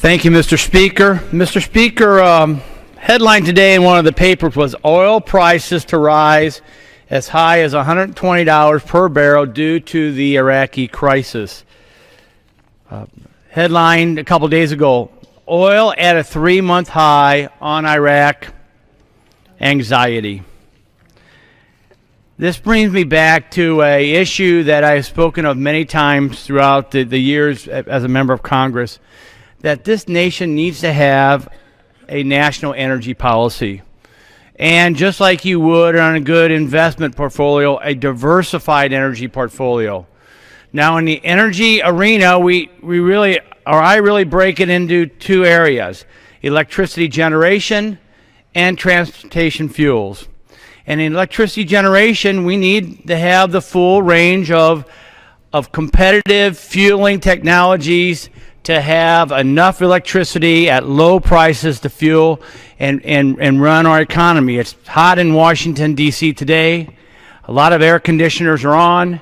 Thank you, Mr. Speaker. Mr. Speaker, headline today in one of the papers was oil prices to rise as high as $120 per barrel due to the Iraqi crisis. Headline a couple days ago, oil at a 3-month high on Iraq, anxiety. This brings me back to an issue that I have spoken of many times throughout the years as a member of Congress, that this nation needs to have a national energy policy. And just like you would on a good investment portfolio, a diversified energy portfolio. Now in the energy arena, I really break it into two areas: electricity generation and transportation fuels. And in electricity generation, we need to have the full range of competitive fueling technologies to have enough electricity at low prices to fuel and run our economy. It's hot in Washington, D.C. today. A lot of air conditioners are on,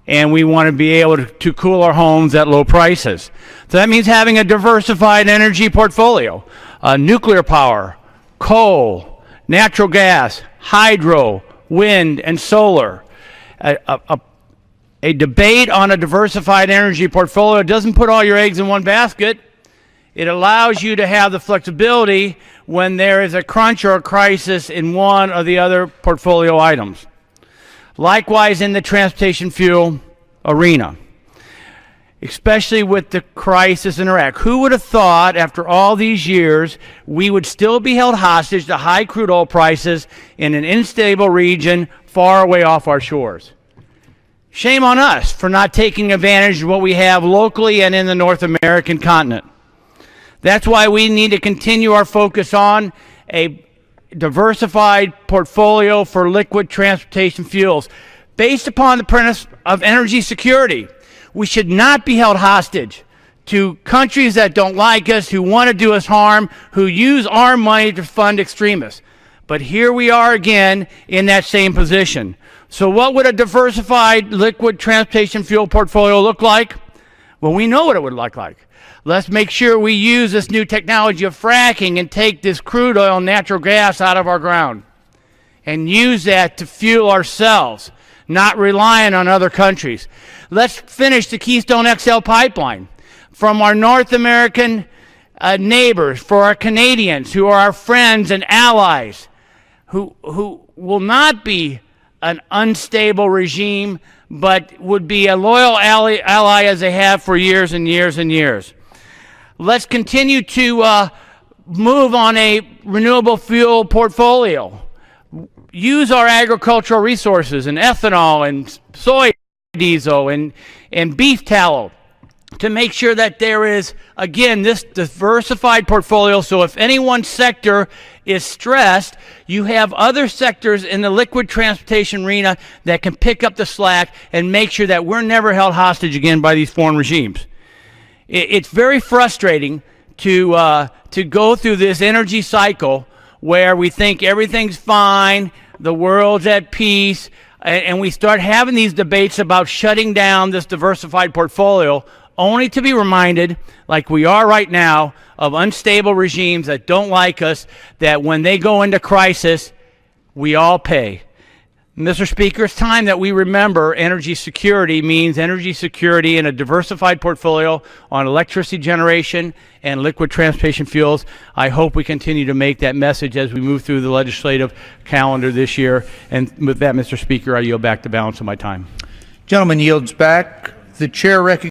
and we want to be able to cool our homes at low prices. So that means having a diversified energy portfolio. Nuclear power, coal, natural gas, hydro, wind, and solar. A debate on a diversified energy portfolio doesn't put all your eggs in one basket. It allows you to have the flexibility when there is a crunch or a crisis in one or the other portfolio items. Likewise in the transportation fuel arena, especially with the crisis in Iraq. Who would have thought after all these years we would still be held hostage to high crude oil prices in an unstable region far away off our shores? Shame on us for not taking advantage of what we have locally and in the North American continent. That's why we need to continue our focus on a diversified portfolio for liquid transportation fuels based upon the premise of energy security. We should not be held hostage to countries that don't like us, who want to do us harm, who use our money to fund extremists. But here we are again in that same position. So what would a diversified liquid transportation fuel portfolio look like? Well, we know what it would look like. Let's make sure we use this new technology of fracking and take this crude oil and natural gas out of our ground and use that to fuel ourselves, not relying on other countries. Let's finish the Keystone XL pipeline from our North American neighbors, for our Canadians who are our friends and allies, who will not be an unstable regime, but would be a loyal ally as they have for years and years and years. Let's continue to move on a renewable fuel portfolio. Use our agricultural resources and ethanol and soy diesel and beef tallow to make sure that there is, again, this diversified portfolio, so if any one sector is stressed, you have other sectors in the liquid transportation arena that can pick up the slack and make sure that we're never held hostage again by these foreign regimes. It's very frustrating to go through this energy cycle where we think everything's fine, the world's at peace, and we start having these debates about shutting down this diversified portfolio, only to be reminded, like we are right now, of unstable regimes that don't like us, that when they go into crisis, we all pay. Mr. Speaker, it's time that we remember energy security means energy security in a diversified portfolio on electricity generation and liquid transportation fuels. I hope we continue to make that message as we move through the legislative calendar this year. And with that, Mr. Speaker, I yield back the balance of my time. Gentleman yields back. The chair recognizes